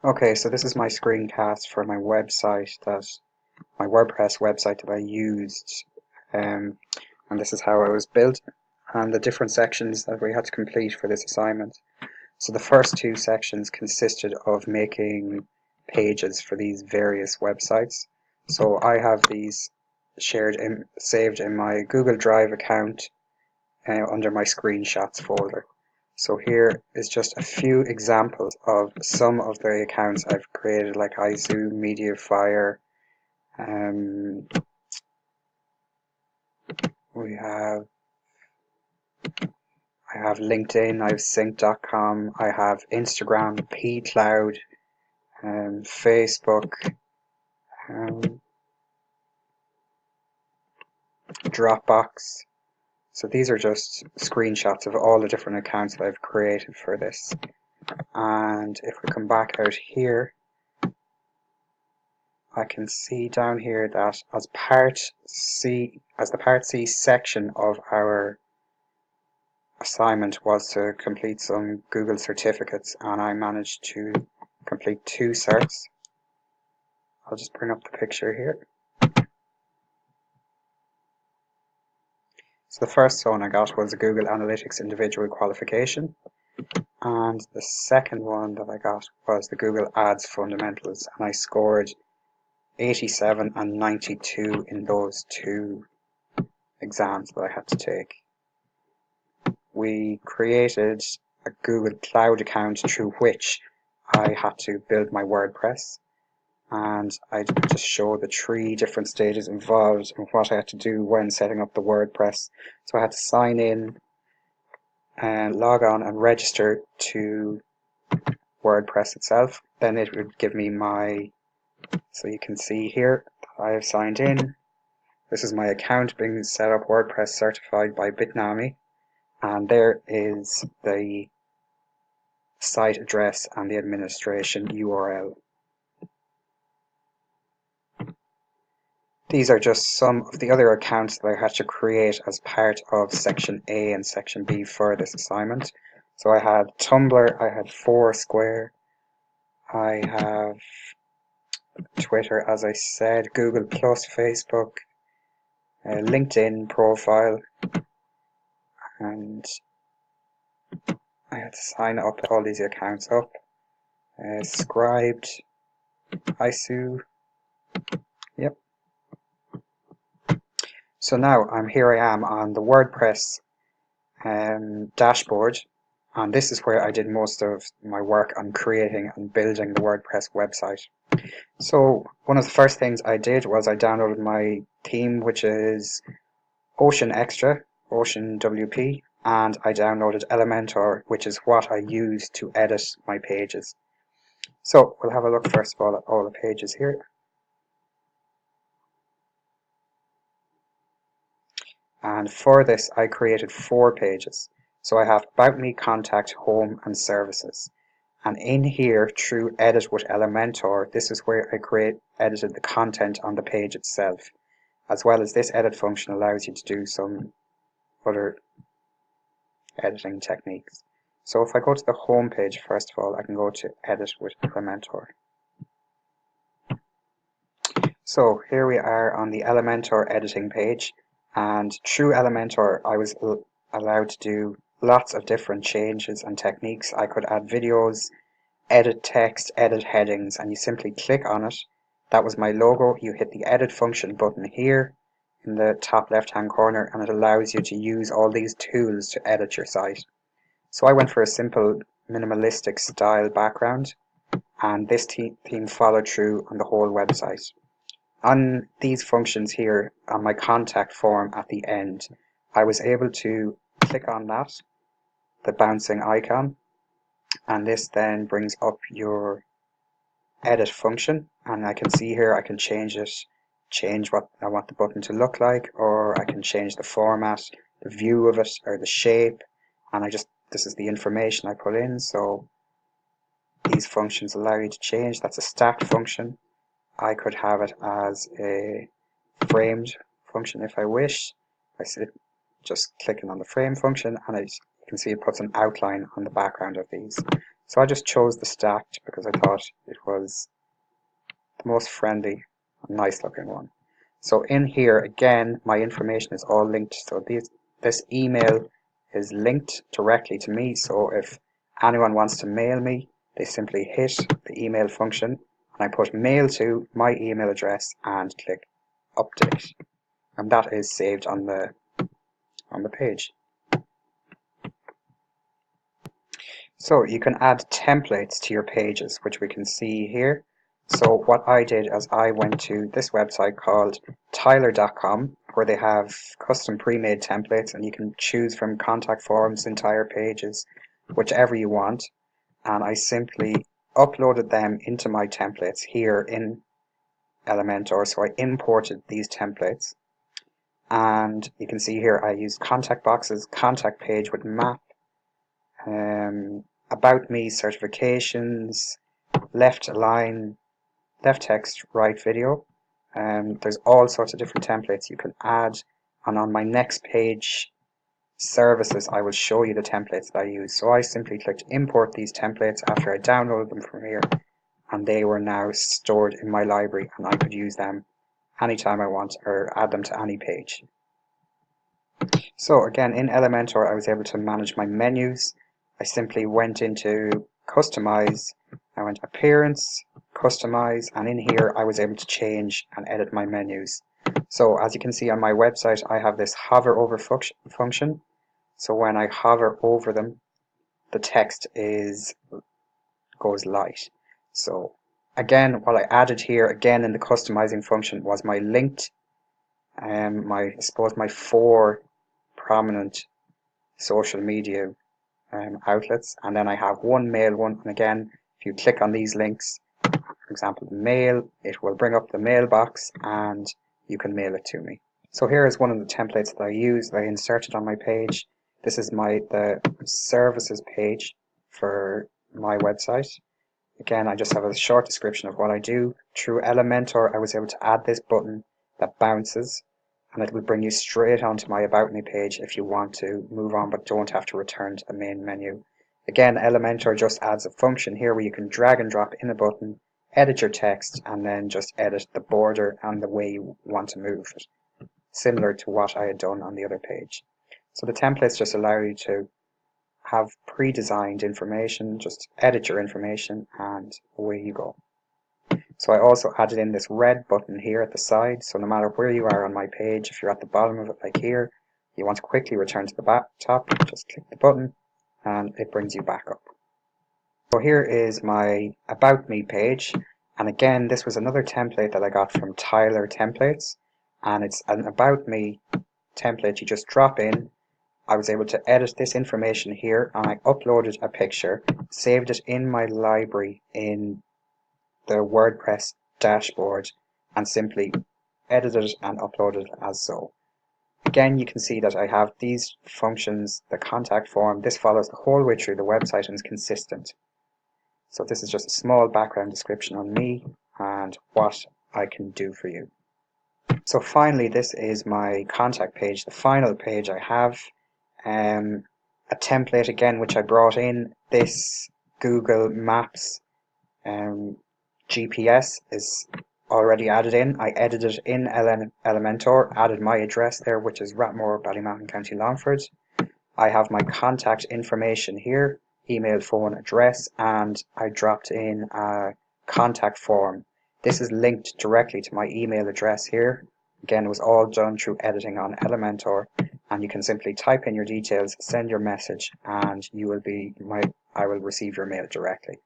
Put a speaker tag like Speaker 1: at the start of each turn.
Speaker 1: Okay, so this is my screencast for my WordPress website that I used, and this is how it was built, and the different sections that we had to complete for this assignment. So the first two sections consisted of making pages for these various websites. So I have these saved in my Google Drive account under my screenshots folder. So here is just a few examples of some of the accounts I've created, like iZoom, MediaFire. Um, we have I have LinkedIn, I have Sync.com, I have Instagram, pCloud, Facebook, um, Dropbox. So these are just screenshots of all the different accounts that I've created for this. And if we come back out here, I can see down here that as the Part C section of our assignment was to complete some Google certificates, and I managed to complete 2 certs. I'll just bring up the picture here. So the first one I got was a Google Analytics individual qualification, and the second one that I got was the Google Ads fundamentals, and I scored 87 and 92 in those 2 exams that I had to take. We created a Google Cloud account through which I had to build my WordPress, and I just show the 3 different stages involved and what I had to do when setting up the WordPress. So I had to sign in and log on and register to WordPress itself. Then it would give me so you can see here I have signed in. This is my account being set up, WordPress certified by Bitnami, and there is the site address and the administration URL. These are just some of the other accounts that I had to create as part of Section A and Section B for this assignment. So I had Tumblr, I had Foursquare, I have Twitter, as I said, Google Plus, Facebook, LinkedIn profile, and I had to sign up all these accounts up. Scribed, iSue, yep. So now here I am on the WordPress dashboard, and this is where I did most of my work on creating and building the WordPress website. So one of the first things I did was I downloaded my theme, which is Ocean Extra, Ocean WP, and I downloaded Elementor, which is what I use to edit my pages. So we'll have a look first of all at all the pages here. And for this I created 4 pages. So I have About Me, Contact, Home and Services. And in here, through Edit with Elementor, this is where I edited the content on the page itself. As well as this edit function allows you to do some other editing techniques. So if I go to the home page, first of all, I can go to Edit with Elementor. So here we are on the Elementor editing page, and through Elementor I was allowed to do lots of different changes and techniques. I could add videos, edit text, edit headings, and you simply click on it. That was my logo. You hit the edit function button here in the top left hand corner, and it allows you to use all these tools to edit your site. So I went for a simple minimalistic style background, and this theme followed through on the whole website. On these functions here on my contact form at the end, I was able to click on that, the bouncing icon, and this then brings up your edit function, and I can see here I can change what I want the button to look like, or I can change the format, the view of it, or the shape, and this is the information I put in. So these functions allow you to change. That's a stacked function. I could have it as a framed function if I wish. Just clicking on the frame function, and you can see it puts an outline on the background of these. So I just chose the stacked because I thought it was the most friendly and nice looking one. So in here again, my information is all linked. So this email is linked directly to me. So if anyone wants to mail me, they simply hit the email function and I put mail to my email address and click update. And that is saved on the page. So you can add templates to your pages, which we can see here. So what I did is I went to this website called Tyler.com, where they have custom pre-made templates, and you can choose from contact forms, entire pages, whichever you want. And I simply uploaded them into my templates here in Elementor. So I imported these templates, and you can see here I used contact boxes, contact page with map, about me, certifications, left align, left text, right video. There's all sorts of different templates you can add, and on my next page, services, I will show you the templates that I use. So I simply clicked import these templates after I downloaded them from here, and they were now stored in my library, and I could use them anytime I want or add them to any page. So again, in Elementor, I was able to manage my menus. I simply went into customize, I went appearance, customize, and in here I was able to change and edit my menus. So as you can see on my website, I have this hover over function. So when I hover over them, the text goes light. So again, what I added here again in the customizing function was my linked, I suppose my 4 prominent social media outlets, and then I have one mail one, and again if you click on these links, for example the mail, it will bring up the mailbox and you can mail it to me. So here is one of the templates that I used, that I inserted on my page. This is the services page for my website. Again, I just have a short description of what I do. Through Elementor I was able to add this button that bounces, and it will bring you straight onto my About Me page if you want to move on but don't have to return to the main menu. Again, Elementor just adds a function here where you can drag and drop in a button, edit your text, and then just edit the border and the way you want to move it, similar to what I had done on the other page. So the templates just allow you to have pre-designed information, just edit your information and away you go. So I also added in this red button here at the side, so no matter where you are on my page, if you're at the bottom of it like here, you want to quickly return to the top, just click the button and it brings you back up. So here is my About Me page, and again this was another template that I got from Tyler Templates, and it's an About Me template you just drop in. I was able to edit this information here and I uploaded a picture, saved it in my library in the WordPress dashboard, and simply edited and uploaded as so. Again, you can see that I have these functions, the contact form, this follows the whole way through the website and is consistent. So this is just a small background description on me and what I can do for you. So finally, this is my contact page, the final page I have. A template again which I brought in. This Google Maps GPS is already added in. I edited it in Elementor, added my address there, which is Rathmore, Ballymountain, County Longford. I have my contact information here, email, phone, address, and I dropped in a contact form. This is linked directly to my email address here. Again, it was all done through editing on Elementor, and you can simply type in your details, send your message, and I will receive your mail directly.